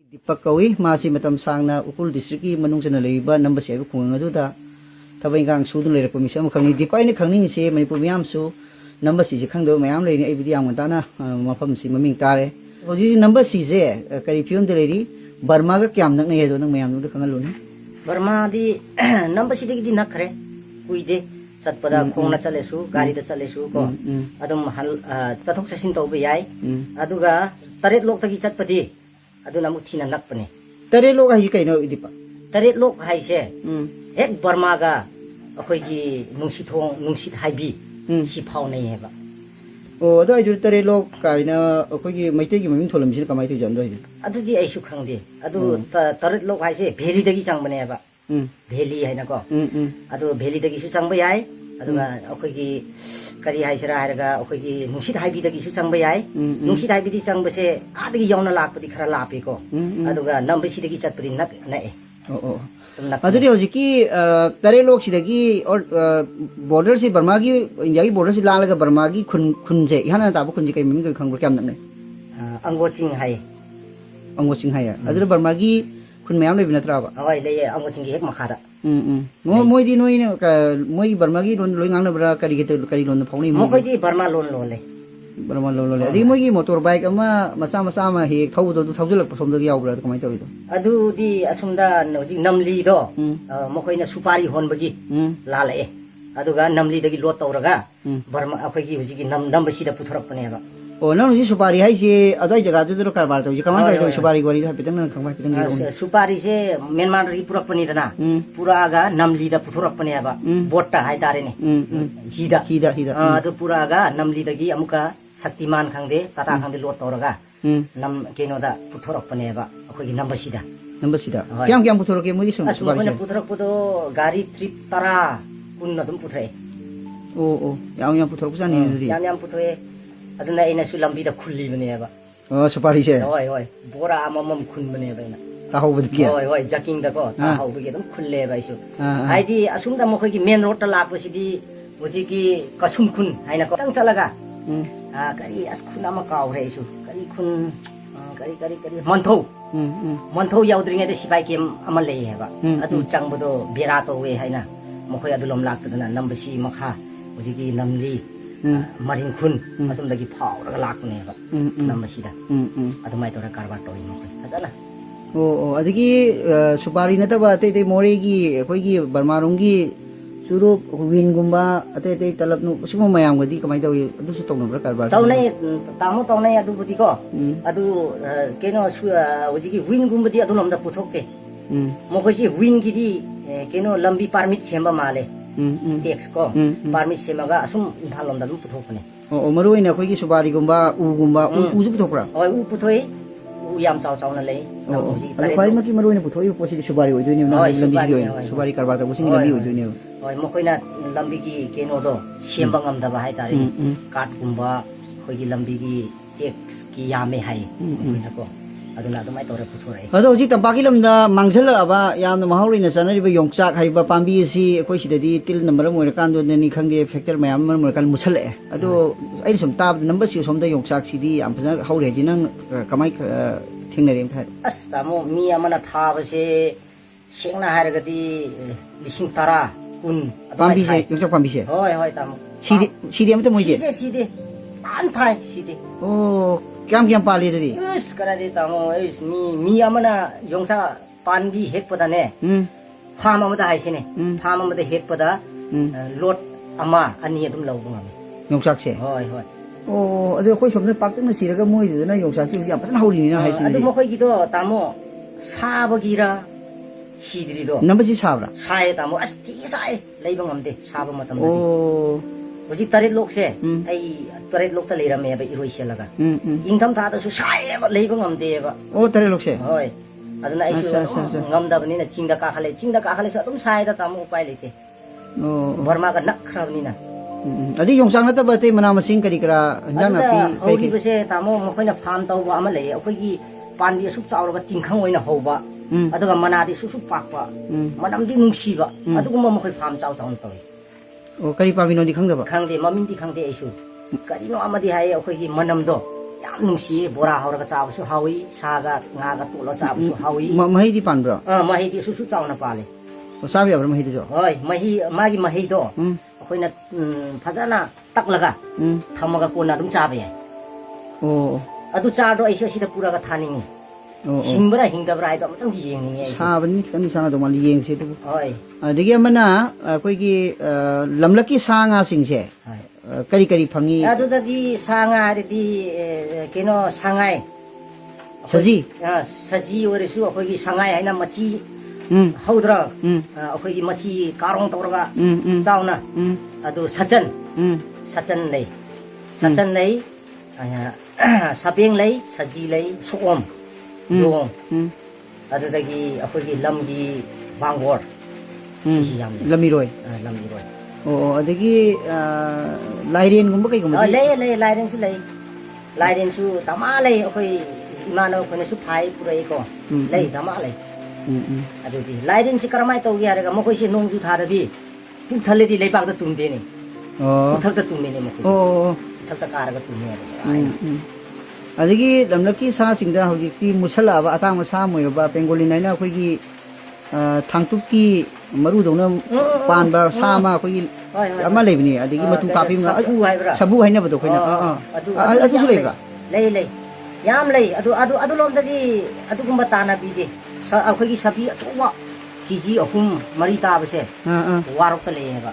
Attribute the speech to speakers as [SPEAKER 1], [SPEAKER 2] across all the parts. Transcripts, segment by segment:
[SPEAKER 1] Dipak kawi masi matam sangna ukul distriki manung sana leiba number se khung aduda thabai gang sudun leira permission ma khangni dipai ni khangning se manipur miam su number si je khangdo mayam leini ai bidi ang tana mafam si maming tare hoji number si je kari pion de leiri Burma ga kyam nak nei do nang mayam du khangalu ni
[SPEAKER 2] Burma di number si de nakhre uide satpada khongna chale su gari da chale su ko adum hal chathok chasin to be yai aduga taret lok tagi chatpadi aduna muthina nakpane
[SPEAKER 1] tare lok ai kai no idipa
[SPEAKER 2] taret lok hai se ek Burma ga akhoi gi nungsit haibi si phau nei heba
[SPEAKER 1] o do ai dur tare lok kai na akhoi gi maite gi maming tholam sin kamai tu jan do
[SPEAKER 2] adudi ai su khangde adu taret lok hai se bheli dagi changbane heba bheli hai na ko adu bheli dagi su changba yai aduga akhoi gi kari hai sira haraga akhoi gi nungsit haibi dagi su changba yai nungsit haibi di changba se adagi yauna lakpadi khara lapi ko aduga number si dagi chatpadi nak na e
[SPEAKER 1] o aduri hoji ki tare lok sidagi or border si Burma gi India gi border si lalaga Burma gi khun je ihana ta bu khun ji kai ming kai khangbu kyam nak ne
[SPEAKER 2] angoching hai
[SPEAKER 1] angocing haya aduri Burma gi khun mayam le binatra ba
[SPEAKER 2] awai le angoching gi hek makhada
[SPEAKER 1] moi di noi ne ka moi Burma gi lon loi ngang na bra kari get kari lon phawni
[SPEAKER 2] mo khoi di Burma lon le
[SPEAKER 1] Burma lon le adi moi gi motor bike ama macha ma he thau do thau lak som do yaw bra kamai tawi do
[SPEAKER 2] adu di asumda noji namli do mo khoi na supari hon bagi la le aduga namli dagi lot tawraga Burma akhoi gi hoji gi number si da puthorak pane ba
[SPEAKER 1] o na ji supari hai se adai jaga du do karbar to ji kamai kai do supari gori da pitang na khangbai pitang gi
[SPEAKER 2] supari se Myanmar ri purak pani dana pura aga namli da puthorak pane ba botta hai tare ne hida adu pura aga namli dagi amuka Saktiman khangde tata khangde lot tawraga nam keno da puthorak pane ba akhoi gi number sida kyam
[SPEAKER 1] puthorok ke moi sum
[SPEAKER 2] supari se puthorak pudo gari trip tara kun na dum puthre
[SPEAKER 1] o yam puthorok jani ni
[SPEAKER 2] yam puthre aduna ina su lambi da khulli bane ba
[SPEAKER 1] supari se
[SPEAKER 2] hoi bora amam khun bane ba ina
[SPEAKER 1] ta ho bud kia
[SPEAKER 2] hoi jaking da ko ta ho bi dum khulle ba isu aidi asum da mo khoi gi main road ta la ko sidi hoji gi kasum khun haina ko tang chalaga kari as khun ama kaw re isu kari khun kari manthau yaudring ade sipai kem ama le heba adu changbodo bera to we haina mo khoi adulom lak tadana nambasi makha hoji gi namli maring khun atum lagi phau ra lak ne ba nambasi da adumai tora karbar to mo khoi adana
[SPEAKER 1] o adigi supari na ta ba te more gi khoi gi Burma rong gi suru win gumba ate talap nu sumo mayam gadi kamai tawi adu su tong na karbar
[SPEAKER 2] taw nei adu budi ko adu keno su hoji gi win gumba di adu lom da puthok te mo khoi si win gi di keno lambi permit semba male tax ko permit sema ga asum thalom da dum puthok ne
[SPEAKER 1] o maroi na khoi gi subari gumba u ju puthok ra
[SPEAKER 2] oi u puthoi u yam chaw na le
[SPEAKER 1] khoi ma ki maroi na puthoi posi subari oi doini na lambi gi subari karbar ta posi lambi oi doini
[SPEAKER 2] oi mo khoi na lambi gi keno do semba ngam da ba hai tare kat gumba khoi gi lambi gi tax ki yame hai na ko aduna adumai tore puthore
[SPEAKER 1] ado ji tampaki lamda mangshal aba yamna mahauri na sanari ba yongchak haiba pambi si khoi sidadi til number moira kan do ni khangde factor mayam moira kan muchale ado ai som tab number si som da yongchak sidi am phana haure ji nang kamai thingnare am thai
[SPEAKER 2] as tamo mi amana thaba se sengna haragadi lising tara kun
[SPEAKER 1] pambi se yongchak pambi se
[SPEAKER 2] hoi tamo
[SPEAKER 1] sidi am ta moi je
[SPEAKER 2] sidi an thai sidi
[SPEAKER 1] o kyam pali dadi
[SPEAKER 2] yes karade tamo es mi amana yongsa panbi hek pada ne farm amada haisine farm amada hek pada lot ama ani adum lawbu ngam
[SPEAKER 1] yongsak se
[SPEAKER 2] hoi
[SPEAKER 1] o adu khoi som na pak na siraga moi du na yongsak si ya patna hauri ni na haisine
[SPEAKER 2] adu mo khoi gi do tamo sabagira sidri do
[SPEAKER 1] number si sabra
[SPEAKER 2] sai tamo asti sai leiba ngamde saba matam
[SPEAKER 1] o
[SPEAKER 2] hoji tarit lok se ai tarit lok ta leirame ba iroi se laga ingtham tha da su sai ba leiba ngamde ba
[SPEAKER 1] o tarit lok se
[SPEAKER 2] hoi aduna ai su ngamda bani na chingda ka khale su atum sai da tamu upai leke
[SPEAKER 1] o
[SPEAKER 2] Burma ga nak khrabni na
[SPEAKER 1] adi yongsang na ta ba te mana masing kari kara hanjang na pi
[SPEAKER 2] hoi bi se tamu mo khoina farm taw ba ama le akhoi gi pan bi su chaw ga tingkhang oina hoba aduga manadi su pak ba manam di nungsi ba aduga mo khoi farm chaw taw
[SPEAKER 1] o kari pa bino di khang da ba
[SPEAKER 2] khangde mamin di khangde isu kari no amadi hai akhoi gi manam do ꯌꯥꯝ ꯅꯨꯡꯁꯤ ꯕꯣꯔꯥ ꯍꯧꯔꯒ ꯆꯥꯕꯁꯨ ꯍꯥꯎꯏ ꯁꯥꯒ ꯉꯥꯒ ꯇꯣꯠꯂꯒ ꯆꯥꯕꯁꯨ ꯍꯥꯎꯏ
[SPEAKER 1] ꯃꯍꯩꯗꯤ ꯄꯥꯟꯕ꯭ꯔꯣ
[SPEAKER 2] ꯃꯍꯩꯗꯤ ꯁꯨꯁꯨ ꯆꯥꯎꯅ ꯄꯥꯜꯂꯤ
[SPEAKER 1] ꯆꯥꯕ ꯌꯥꯕ꯭ꯔꯥ ꯃꯍꯩꯗꯨꯁꯨ
[SPEAKER 2] ꯍꯣꯏ ꯃꯥꯒꯤ ꯃꯍꯩꯗꯣ ꯑꯩꯈꯣꯏꯅ ꯐꯖꯅ ꯇꯛꯂꯒ ꯊꯝꯃꯒ ꯀꯣꯟꯅ ꯑꯗꯨꯝ ꯆꯥꯕ ꯌꯥꯏ
[SPEAKER 1] ꯑꯣ
[SPEAKER 2] ꯑꯗꯨ ꯆꯥꯔꯗꯣ ꯑꯩꯁꯨ ꯑꯁꯤꯗ ꯄꯨꯔꯒ ꯊꯥꯅꯤꯡꯉꯤ ꯍꯤꯡꯕ꯭ꯔꯥ ꯍꯤꯡꯗꯕ꯭ꯔꯥ ꯍꯥꯏꯗꯣ ꯑꯃꯇꯪꯗꯤ ꯌꯦꯡꯅꯤꯡꯉꯦ ꯑꯩꯁꯨ
[SPEAKER 1] ꯁꯥꯕꯅꯤ ꯈꯤꯇꯪꯗꯤ ꯁꯥꯟꯅꯗꯧ ꯃꯥꯜꯂꯤ ꯌꯦꯡꯁꯤ ꯑꯗꯨꯕꯨ
[SPEAKER 2] ꯍꯣꯏ
[SPEAKER 1] ꯑꯗꯒꯤ ꯑꯃꯅ ꯑꯩꯈꯣꯏꯒꯤ ꯂꯝꯂꯛꯀꯤ ꯁꯥ ꯉꯥꯁꯤꯡꯁꯦ ꯀꯔꯤ ꯀꯔꯤ ꯐꯪꯉꯤ
[SPEAKER 2] ꯑꯗꯨꯗꯗꯤ ꯁꯥ ꯉꯥ ꯍꯥꯏꯔꯗꯤ ꯀꯩꯅꯣ ꯁꯉꯥꯏ
[SPEAKER 1] ꯁꯖꯤ
[SPEAKER 2] ꯁꯖꯤ ꯑꯣꯏꯔꯁꯨ ꯑꯩꯈꯣꯏꯒꯤ ꯁꯉꯥꯏ ꯍꯥꯏꯅ ꯃꯆꯤ ꯍꯧꯗ꯭ꯔꯥ ꯑꯩꯈꯣꯏꯒꯤ ꯃꯆꯤ ꯀꯥꯔꯣꯡ ꯇꯧꯔꯒ ꯆꯥꯎꯅ ꯑꯗꯨ ꯁꯆꯟ ꯂꯩ ꯁꯆꯟ ꯂꯩ ꯁꯥꯕꯦꯡ ꯂꯩ ꯁꯖꯤ ꯂꯩ ꯁꯣꯛꯑꯣꯝ ꯌꯣꯡ ꯑꯗꯨꯗꯒꯤ ꯑꯩꯈꯣꯏꯒꯤ ꯂꯝꯒꯤ ꯕꯥꯡꯒꯣꯔ ꯁꯤꯁꯤ ꯌꯥꯝ ꯂꯩ
[SPEAKER 1] ꯂꯝꯃꯤꯔꯣꯏ
[SPEAKER 2] ꯂꯝꯒꯤꯔꯣꯏ
[SPEAKER 1] ꯑꯣ ꯑꯗꯒꯤ ꯂꯥꯏꯔꯦꯟꯒꯨꯝꯕ ꯀꯩꯒꯨꯝꯕꯗꯤ
[SPEAKER 2] ꯂꯩ ꯂꯥꯏꯔꯦꯟꯁꯨ ꯂꯩ ꯂꯥꯏꯔꯦꯟꯁꯨ ꯗꯃꯥ ꯂꯩ ꯑꯩꯈꯣꯏ ꯏꯃꯥꯟꯅꯕ ꯑꯩꯈꯣꯏꯅꯁꯨ ꯐꯥꯏ ꯄꯨꯔꯛꯏꯀꯣ ꯂꯩ ꯗꯃꯥ ꯂꯩ ꯑꯗꯨꯗꯤ ꯂꯥꯏꯔꯦꯟꯁꯤ ꯀꯔꯝꯍꯥꯏꯅ ꯇꯧꯒꯦ ꯍꯥꯏꯔꯒ ꯃꯈꯣꯏꯁꯤ ꯅꯣꯡꯖꯨ ꯊꯥꯗꯗꯤ ꯄꯨꯛ ꯊꯜꯂꯗꯤ ꯂꯩꯕꯥꯛꯇ ꯇꯨꯝꯗꯦꯅꯦ ꯎꯊꯛꯇ ꯇꯨꯝꯃꯤꯅꯦ ꯃꯈꯣꯏ ꯎꯊꯛꯇ ꯀꯥꯔꯒ ꯇꯨꯝꯃꯦ
[SPEAKER 1] ꯑꯗꯒꯤ ꯂꯝꯂꯛꯀꯤ ꯁꯥꯁꯤꯡꯗ ꯍꯧꯖꯤꯛꯇꯤ ꯃꯨꯁꯜꯂꯛꯑꯕ ꯑꯇꯥꯡꯕ ꯁꯥ ꯑꯃ ꯑꯣꯏꯔꯕ ꯄꯦꯡꯒꯣꯂꯤꯟ ꯍꯥꯏꯅ ꯑꯩꯈꯣꯏꯒꯤ ꯊꯥꯡꯇꯨꯞꯀꯤ ꯃꯔꯨꯗꯧꯅ ꯄꯥꯟꯕ ꯁꯥ ꯑꯃ ꯑꯩꯈꯣꯏꯒꯤ ꯑꯃ ꯂꯩꯕꯅꯤ ꯑꯗꯒꯤ ꯃꯇꯨ ꯇꯥꯄꯤ ꯁꯕꯨ ꯍꯥꯏꯅꯕꯗꯣ ꯑꯩꯈꯣꯏꯅ ꯑꯗꯨꯁꯨ ꯂꯩꯕ꯭ꯔꯥ
[SPEAKER 2] ꯂꯩ ꯌꯥꯝ ꯂꯩ ꯑꯗꯨ ꯂꯣꯝꯗꯗꯤ ꯑꯗꯨꯒꯨꯝꯕ ꯇꯥꯟꯅꯕꯤꯗꯦ ꯑꯩꯈꯣꯏꯒꯤ ꯁꯕꯤ ꯑꯆꯧꯕ ꯀꯦꯖꯤ 3-4 ꯇꯥꯕꯁꯦ ꯋꯥꯔꯣꯛꯇ ꯂꯩꯌꯦꯕ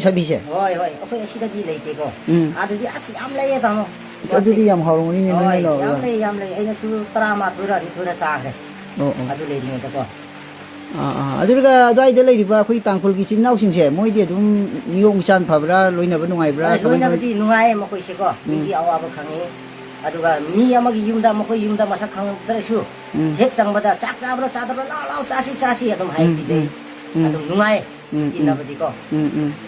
[SPEAKER 1] ꯁꯕꯤꯁꯦ
[SPEAKER 2] ꯍꯣꯏ ꯑꯩꯈꯣꯏ ꯑꯁꯤꯗꯗꯤ ꯂꯩꯇꯦꯀꯣ ꯑꯗꯨꯗꯤ ꯑꯁ ꯌꯥꯝ ꯂꯩꯌꯦ ꯇꯥꯃꯣ
[SPEAKER 1] ꯑꯗꯨꯗꯤ ꯌꯥꯝ ꯍꯥꯎꯔꯝꯒꯅꯤꯅꯦ
[SPEAKER 2] ꯍꯣꯏ
[SPEAKER 1] ꯅꯣꯏ
[SPEAKER 2] ꯌꯥꯝ ꯂꯩ ꯑꯩꯅꯁꯨ 11-12 ꯆꯥꯈ꯭ꯔꯦ ꯑꯗꯨ ꯂꯩꯔꯤꯉꯩꯗꯀꯣ
[SPEAKER 1] ꯑꯗꯨꯒ ꯑꯗꯨꯋꯥꯏꯗ ꯂꯩꯔꯤꯕ ꯑꯩꯈꯣꯏ ꯇꯥꯡꯈꯨꯜꯒꯤ ꯏꯆꯤꯟ ꯏꯅꯥꯎꯁꯤꯡꯁꯦ ꯃꯣꯏꯗꯤ ꯑꯗꯨꯝ ꯅꯤꯌꯣꯝ ꯏꯆꯥꯟ ꯐꯕ꯭ꯔꯥ ꯂꯣꯏꯅꯕ ꯅꯨꯡꯉꯥꯏꯕ꯭ꯔꯥ
[SPEAKER 2] ꯂꯣꯏꯅꯕꯗꯤ ꯅꯨꯡꯉꯥꯏꯌꯦ ꯃꯈꯣꯏꯁꯦꯀꯣ ꯃꯤꯒꯤ ꯑꯋꯥꯕ ꯈꯪꯉꯤ ꯑꯗꯨꯒ ꯃꯤ ꯑꯃꯒꯤ ꯌꯨꯝꯗ ꯃꯈꯣꯏ ꯌꯨꯝꯗ ꯃꯁꯛ ꯈꯪꯗ꯭ꯔꯁꯨ ꯍꯦꯛ ꯆꯪꯕꯗ ꯆꯥꯛ ꯆꯥꯕ꯭ꯔꯥ ꯆꯥꯗꯕ꯭ꯔꯥ ꯂꯥꯎ ꯆꯥꯁꯤ ꯑꯗꯨꯝ ꯍꯥꯏ ꯄꯤꯖꯩ ꯑꯗꯨꯝ ꯅꯨꯡꯉꯥꯏ ꯏꯟꯅꯕꯗꯤꯀꯣ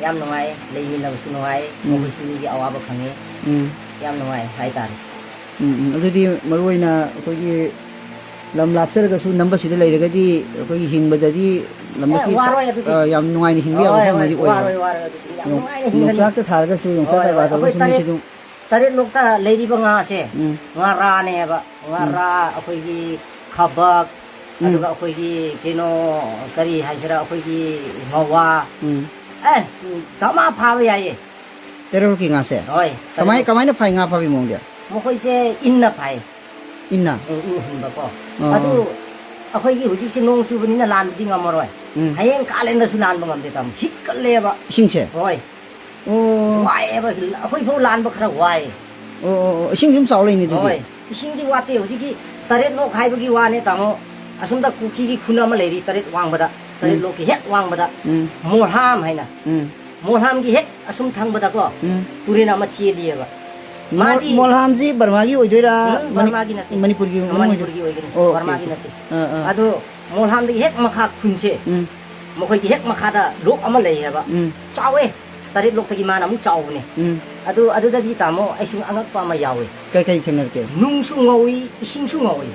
[SPEAKER 2] ꯌꯥꯝ ꯅꯨꯡꯉꯥꯏ ꯂꯩꯃꯤꯟꯅꯕꯁꯨ ꯅꯨꯡꯉꯥꯏ ꯃꯈꯣꯏꯁꯨ ꯃꯤꯒꯤ ꯑꯋꯥꯕ ꯈꯪꯉꯤ ꯌꯥꯝ ꯅꯨꯡꯉꯥꯏ ꯍꯥꯏꯇꯥꯔꯦ
[SPEAKER 1] ꯑꯗꯨꯗꯤ ꯃꯔꯨꯑꯣꯏꯅ ꯑꯩꯈꯣꯏꯒꯤ ꯂꯝ ꯂꯥꯞꯆꯔꯒꯁꯨ ꯅꯝꯕꯁꯤꯗ ꯂꯩꯔꯒꯗꯤ ꯑꯩꯈꯣꯏꯒꯤ ꯍꯤꯡꯕꯗꯗꯤ ꯂꯝꯂꯛꯀꯤ ꯌꯥꯝ ꯅꯨꯡꯉꯥꯏꯅ ꯍꯤꯡꯕ ꯌꯥꯕ ꯃꯐꯝ ꯑꯃꯗꯤ ꯑꯣꯏꯕ ꯌꯣꯡꯆꯥꯛꯇ ꯊꯥꯔꯒꯁꯨ ꯌꯣꯡꯆꯥꯛ ꯀꯔꯕꯥꯔ ꯇꯧꯕꯁꯨ ꯃꯤꯁꯤ ꯑꯗꯨꯝ
[SPEAKER 2] ꯇꯔꯦꯠꯂꯣꯛꯇ ꯂꯩꯔꯤꯕ ꯉꯥꯁꯦ ꯉꯥꯔꯥꯅꯦꯕ ꯉꯥꯔꯥ ꯑꯩꯈꯣꯏꯒꯤ ꯈꯕꯛ ꯑꯗꯨꯒ ꯑꯩꯈꯣꯏꯒꯤ ꯀꯩꯅꯣ ꯀꯔꯤ ꯍꯥꯏꯁꯤꯔꯥ ꯑꯩꯈꯣꯏꯒꯤ ꯉꯋꯥ ꯗꯃꯥ ꯐꯥꯕ ꯌꯥꯏꯌꯦ
[SPEAKER 1] ꯇꯔꯦꯠꯂꯣꯛꯀꯤ ꯉꯥꯁꯦ
[SPEAKER 2] ꯍꯣꯏ
[SPEAKER 1] ꯀꯃꯥꯏꯅ ꯐꯥꯏ ꯉꯥ ꯐꯥꯕꯒꯤ ꯃꯑꯣꯡꯗꯤ
[SPEAKER 2] ꯃꯈꯣꯏꯁꯦ ꯏꯟꯅ ꯐꯥꯏ ꯏꯟ ꯍꯨꯟꯕꯀꯣ ꯑꯗꯨ ꯑꯩꯈꯣꯏꯒꯤ ꯍꯧꯖꯤꯛꯁꯦ ꯅꯣꯡ ꯆꯨꯕꯅꯤꯅ ꯂꯥꯟꯕꯗꯤ ꯉꯝꯃꯔꯣꯏ ꯍꯌꯦꯡ ꯀꯥꯂꯦꯟꯗꯁꯨ ꯂꯥꯟꯕ ꯉꯝꯗꯦ ꯇꯥꯃꯣ ꯍꯤꯠꯀꯠꯂꯦꯕ
[SPEAKER 1] ꯏꯁꯤꯡꯁꯦ
[SPEAKER 2] ꯍꯣꯏ ꯋꯥꯏꯑꯦꯕ ꯑꯩꯈꯣꯏ ꯐꯥꯎ ꯂꯥꯟꯕ ꯈꯔ ꯋꯥꯏꯑꯦ
[SPEAKER 1] ꯏꯁꯤꯡ ꯁꯨꯝ ꯆꯥꯎ ꯂꯩꯅꯤ ꯑꯗꯨꯗꯤ
[SPEAKER 2] ꯍꯣꯏ ꯏꯁꯤꯡꯗꯤ ꯋꯥꯠꯇꯦ ꯍꯧꯖꯤꯛꯀꯤ ꯇꯔꯦꯠꯂꯣꯛ ꯍꯥꯏꯕꯒꯤ ꯋꯥꯅꯦ ꯇꯥꯃꯣ ꯑꯁꯣꯝꯗ ꯀꯨꯀꯤꯒꯤ ꯈꯨꯟ ꯑꯃ ꯂꯩꯔꯤ ꯇꯔꯦꯠꯂꯣꯛꯀꯤ ꯍꯦꯛ ꯋꯥꯡꯕꯗ ꯃꯣꯔꯍꯥꯝ ꯍꯥꯏꯅ ꯃꯣꯔꯍꯥꯝꯒꯤ ꯍꯦꯛ ꯑꯁꯨꯝ ꯊꯪꯕꯗꯀꯣ ꯇꯨꯔꯦꯟ ꯑꯃ ꯆꯦꯜꯂꯤꯑꯕ
[SPEAKER 1] ꯃꯣꯜꯍꯥꯝꯁꯤ ꯕꯔꯃꯥꯒꯤ ꯑꯣꯏꯗꯣꯏꯔꯥ
[SPEAKER 2] ꯕꯔꯃꯥꯒꯤ ꯅꯠꯇꯦ
[SPEAKER 1] ꯃꯅꯤꯄꯨꯔꯒꯤ
[SPEAKER 2] ꯑꯣꯏꯒꯅꯤ ꯕꯔꯃꯥꯒꯤ ꯅꯠꯇꯦ ꯑꯗꯣ ꯃꯣꯜꯍꯥꯝꯗꯒꯤ ꯍꯦꯛ ꯃꯈꯥ ꯈꯨꯟꯁꯦ ꯃꯈꯣꯏꯒꯤ ꯍꯦꯛ ꯃꯈꯥꯗ ꯂꯣꯛ ꯑꯃ ꯂꯩꯌꯦꯕ ꯆꯥꯎꯋꯦ ꯇꯔꯦꯠꯂꯣꯛꯇꯒꯤ ꯃꯥꯅ ꯑꯃꯨꯛ ꯆꯥꯎꯕꯅꯦ ꯑꯗꯨꯗꯗꯤ ꯇꯥꯃꯣ ꯑꯩꯁꯨ ꯑꯉꯛꯄ ꯑꯃ ꯌꯥꯎꯋꯦ
[SPEAKER 1] ꯀꯩ ꯊꯦꯡꯅꯔꯛꯀꯦ
[SPEAKER 2] ꯅꯨꯡꯁꯨ ꯉꯧꯏ ꯏꯁꯤꯡꯁꯨ ꯉꯧꯏ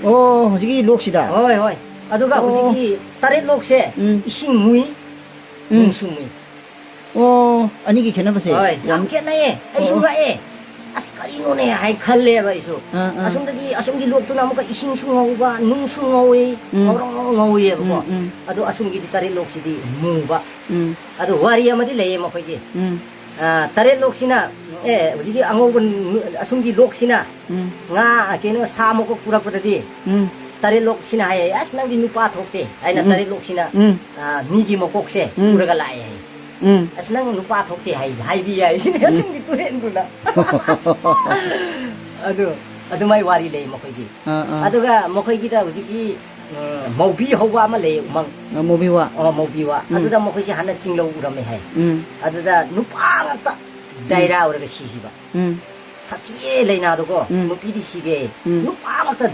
[SPEAKER 1] ꯍꯧꯖꯤꯛꯀꯤ ꯂꯣꯛꯁꯤꯗ
[SPEAKER 2] ꯍꯣꯏ ꯑꯗꯨꯒ ꯍꯧꯖꯤꯛꯀꯤ ꯇꯔꯦꯠꯂꯣꯛꯁꯦ ꯏꯁꯤꯡ ꯃꯨꯏ ꯅꯨꯡꯁꯨ ꯃꯨꯏ
[SPEAKER 1] ꯑꯅꯤꯒꯤ ꯈꯦꯠꯅꯕꯁꯦ
[SPEAKER 2] ꯌꯥꯝ ꯈꯦꯠꯅꯩꯌꯦ ꯑꯩꯁꯨ ꯉꯛꯑꯦ ꯑꯁ ꯀꯔꯤꯅꯣꯅꯦ ꯍꯥꯏ ꯈꯜꯂꯦꯕ ꯑꯩꯁꯨ ꯑꯁꯣꯝꯒꯤ ꯂꯣꯛꯇꯨꯅ ꯑꯃꯨꯛꯀ ꯏꯁꯤꯡꯁꯨ ꯉꯧꯕ ꯅꯨꯡꯁꯨ ꯉꯧꯏ ꯉꯧꯏꯑꯕꯀꯣ ꯑꯗꯣ ꯑꯁꯣꯝꯒꯤꯗꯤ ꯇꯔꯦꯠꯂꯣꯛꯁꯤꯗꯤ ꯃꯨꯕ ꯑꯗꯣ ꯋꯥꯔꯤ ꯑꯃꯗꯤ ꯂꯩꯌꯦ ꯃꯈꯣꯏꯒꯤ ꯇꯔꯦꯠꯂꯣꯛꯁꯤꯅ ꯍꯧꯖꯤꯛꯀꯤ ꯑꯉꯧꯕ ꯑꯁꯣꯝꯒꯤ ꯂꯣꯛꯁꯤ나 ꯉꯥ ꯀꯩꯅꯣ ꯁꯥ ꯃꯀꯣꯛ ꯄꯨꯔꯛꯄꯗꯗꯤ ꯇꯔꯦꯠꯂꯣꯛꯁꯤꯅ ꯍꯥꯏꯌꯦ ꯑꯁ ꯅꯪꯗꯤ ꯅꯨꯄꯥ ꯊꯣꯛꯇꯦ ꯍꯥꯏꯅ ꯇꯔꯦꯠꯂꯣꯛꯁꯤꯅ ꯃꯤꯒꯤ ꯃꯀꯣꯛꯁꯦ ꯄꯨꯔꯒ ꯂꯥꯛꯑꯦ ꯍꯥꯏꯌꯦ ꯑꯁ ꯅꯪ ꯅꯨꯄꯥ ꯊꯣꯛꯇꯦ ꯍꯥꯏꯕꯤ ꯌꯥꯏ ꯁꯤꯅꯦ ꯑꯁꯣꯝꯒꯤ ꯇꯨꯔꯦꯟꯗꯨꯅ ꯑꯗꯨꯃꯥꯏ ꯋꯥꯔꯤ ꯂꯩ ꯃꯈꯣꯏꯒꯤ ꯑꯗꯨꯒ ꯃꯈꯣꯏꯒꯤꯗ ꯍꯧꯖꯤꯛꯀꯤ ꯃꯧꯕꯤ ꯍꯧꯕ ꯑꯃ ꯂꯩ ꯎꯃꯪ ꯃꯧꯕꯤꯋꯥ ꯑꯗꯨꯗ ꯃꯈꯣꯏꯁꯦ ꯍꯥꯟꯅ ꯆꯤꯡꯂꯧ ꯎꯔꯝꯃꯦ ꯍꯥꯏ ꯑꯗꯨꯗ ꯅꯨꯄꯥ ꯉꯥꯛꯇ ꯗꯥꯏꯔꯥ ꯑꯣꯏꯔꯒ ꯁꯤꯈꯤꯕ ꯁꯥꯊꯤꯌꯦ ꯂꯩꯅꯥꯗꯨꯀꯣ ꯅꯨꯄꯤꯗꯤ ꯁꯤꯕꯦ ꯅꯨꯄꯥ ꯉꯥꯛꯇ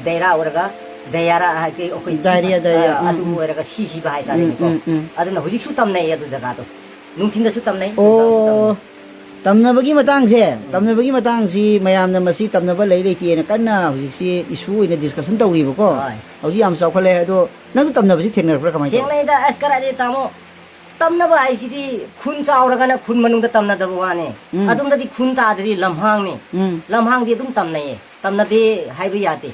[SPEAKER 2] ꯗꯥꯏꯔꯥ ꯑꯣꯏꯔꯒ ꯗꯥꯏꯔꯥ ꯑꯩꯈꯣꯏ ꯑꯗꯨ ꯑꯣꯏꯔꯒ ꯁꯤꯈꯤꯕ ꯍꯥꯏꯇꯥꯔꯦꯀꯣ ꯑꯗꯨꯅ ꯍꯧꯖꯤꯛꯁꯨ ꯇꯝꯅꯩ ꯑꯗꯨ ꯖꯒꯥꯗꯣ ꯅꯨꯡꯊꯤꯟꯗꯁꯨ ꯇꯝꯅꯩ
[SPEAKER 1] ꯇꯝꯅꯕꯒꯤ ꯃꯇꯥꯡꯁꯤ ꯃꯌꯥꯝꯅ ꯃꯁꯤ ꯇꯝꯅꯕ ꯂꯩꯇꯦꯅ ꯀꯟꯅ ꯍꯧꯖꯤꯛꯁꯤ ꯏꯁꯨ ꯑꯣꯏꯅ ꯗꯤꯁꯀꯁꯟ ꯇꯧꯔꯤꯕꯀꯣ ꯍꯧꯖꯤꯛ ꯌꯥꯝ ꯆꯥꯎꯈꯠꯂꯦ ꯑꯗꯣ ꯅꯪꯁꯨ ꯇꯝꯅꯕꯁꯤ ꯊꯦꯡꯅꯔꯛꯄ꯭ꯔꯥ ꯀꯃꯥꯏꯅ
[SPEAKER 2] ꯊꯦꯡꯅꯩꯗ ꯑꯁ ꯀꯔꯥꯏꯗꯩ ꯇꯥꯃꯣ ꯇꯝꯅꯕ ꯍꯥꯏꯁꯤꯗꯤ ꯈꯨꯟ ꯆꯥꯎꯔꯒꯅ ꯈꯨꯟ ꯃꯅꯨꯡꯗ ꯇꯝꯅꯗꯕ ꯋꯥꯅꯦ ꯑꯗꯨꯝꯗꯗꯤ ꯈꯨꯟ ꯇꯥꯗ꯭ꯔꯤ ꯂꯝꯍꯥꯡꯅꯤ ꯂꯝꯍꯥꯡꯗꯤ ꯑꯗꯨꯝ ꯇꯝꯅꯩꯌꯦ ꯇꯝꯅꯗꯦ ꯍꯥꯏꯕ ꯌꯥꯗꯦ